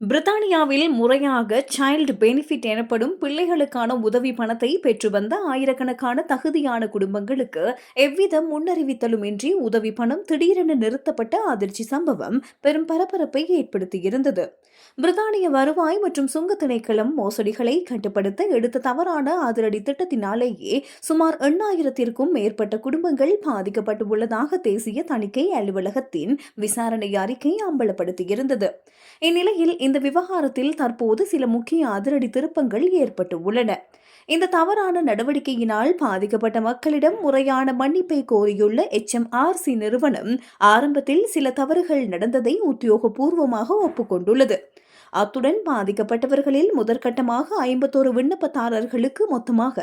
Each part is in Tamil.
பிரித்தானியாவில் முறையாக சைல்டு பெனிஃபிட் எனப்படும் பிள்ளைகளுக்கான உதவி பணத்தை பெற்று வந்த ஆயிரக்கணக்கான தகுதியான குடும்பங்களுக்கு எவ்வித முன்னறிவித்தலும் இன்றி உதவி பணம் திடீரென நிறுத்தப்பட்ட அதிர்ச்சி சம்பவம் பெரும் பரபரப்பை ஏற்படுத்தியிருந்தது. பிரித்தானிய வருவாய் மற்றும் சுங்க திணைக்களம் மோசடிகளை கட்டுப்படுத்த எடுத்த தவறான அதிரடி திட்டத்தினாலேயே சுமார் 8,000-க்கும் மேற்பட்ட குடும்பங்கள் பாதிக்கப்பட்டுள்ளதாக தேசிய தணிக்கை அலுவலகத்தின் விசாரணை அறிக்கை அம்பலப்படுத்தியிருந்தது. இந்நிலையில் இந்த விவகாரத்தில் தற்போது சில முக்கிய அதிரடி திருப்பங்கள் ஏற்பட்டுள்ளன. இந்த தவறான நடவடிக்கையினால் பாதிக்கப்பட்ட மக்களிடம் முறையான மன்னிப்பை கோரியுள்ள HMRC நிறுவனம் ஆரம்பத்தில் சில தவறுகள் நடந்ததை உத்தியோகபூர்வமாக ஒப்புக்கொண்டுள்ளது. அத்துடன் பாதிக்கப்பட்டவர்களில் முதற்கட்டமாக 51 விண்ணப்பதாரர்களுக்கு மொத்தமாக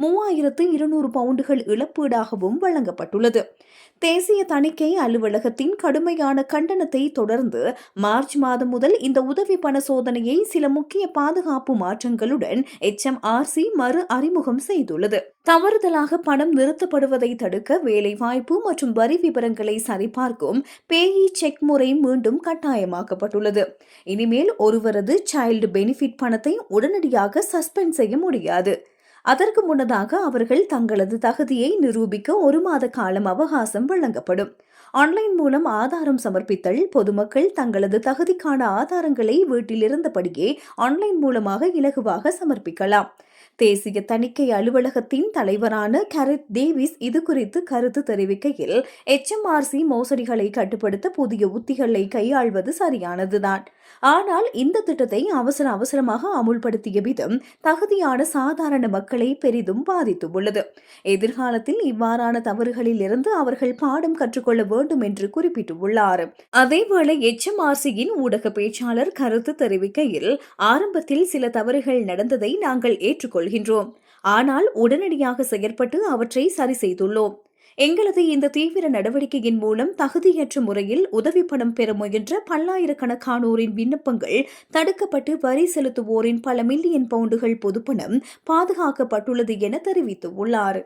3,200 பவுண்டுகள் இழப்பீடாகவும் வழங்கப்பட்டுள்ளது. தேசிய தணிக்கை அலுவலகத்தின் கடுமையான கண்டனத்தை தொடர்ந்து மார்ச் மாதம் முதல் இந்த உதவி பண சோதனையை சில முக்கிய பாதுகாப்பு மாற்றங்களுடன் HMRC மறு அறிமுகம் செய்துள்ளது. தவறுதலாக பணம் நிறுத்தப்படுவதை தடுக்க வேலைவாய்ப்பு மற்றும் வரி விவரங்களை சரிபார்க்கும் பேயி செக் முறை மீண்டும் கட்டாயமாக்கப்பட்டுள்ளது. இனிமேல் ஒருவரது சைல்டு பெனிஃபிட் பணத்தை உடனடியாக சஸ்பெண்ட் செய்ய முடியாது. அதற்கு முன்னதாக அவர்கள் தங்களது தகுதியை நிரூபிக்க 1 மாத காலம் அவகாசம் வழங்கப்படும். ஆன்லைன் மூலம் ஆதாரம் சமர்ப்பித்தல். பொதுமக்கள் தங்களது தகுதிக்கான ஆதாரங்களை வீட்டில் இருந்தபடியே ஆன்லைன் மூலமாக இலகுவாக சமர்ப்பிக்கலாம். தேசிய தணிக்கை அலுவலகத்தின் தலைவரான கரெத் டேவிஸ் இதுகுறித்து கருத்து தெரிவிக்கையில், HMRC மோசடிகளை கட்டுப்படுத்த புதிய உத்திகளை கையாள்வது சரியானதுதான். ஆனால் இந்த திட்டத்தை அவசரமாக அமுல்படுத்திய விதம் தகுதியான சாதாரண மக்களை பெரிதும் பாதித்துள்ளது. எதிர்காலத்தில் இவ்வாறான தவறுகளில் இருந்து அவர்கள் பாடம் கற்றுக்கொள்ள வேண்டும் என்று குறிப்பிட்டுள்ளார். அதேவேளை HMRCயின் ஊடக பேச்சாளர் கருத்து தெரிவிக்கையில், ஆரம்பத்தில் சில தவறுகள் நடந்ததை நாங்கள் ஏற்றுக்கொள்கின்றோம். ஆனால் உடனடியாக செயற்பட்டு அவற்றை சரி செய்துள்ளோம். எங்களது இந்த தீவிர நடவடிக்கையின் மூலம் தகுதியற்ற முறையில் உதவி பணம் பெற முயன்ற பல்லாயிரக்கணக்கானோரின் விண்ணப்பங்கள் தடுக்கப்பட்டு வரி செலுத்துவோரின் பல மில்லியன் பவுண்டுகள் பொதுப்பணம் பாதுகாக்கப்பட்டுள்ளது என தெரிவித்துள்ளார்.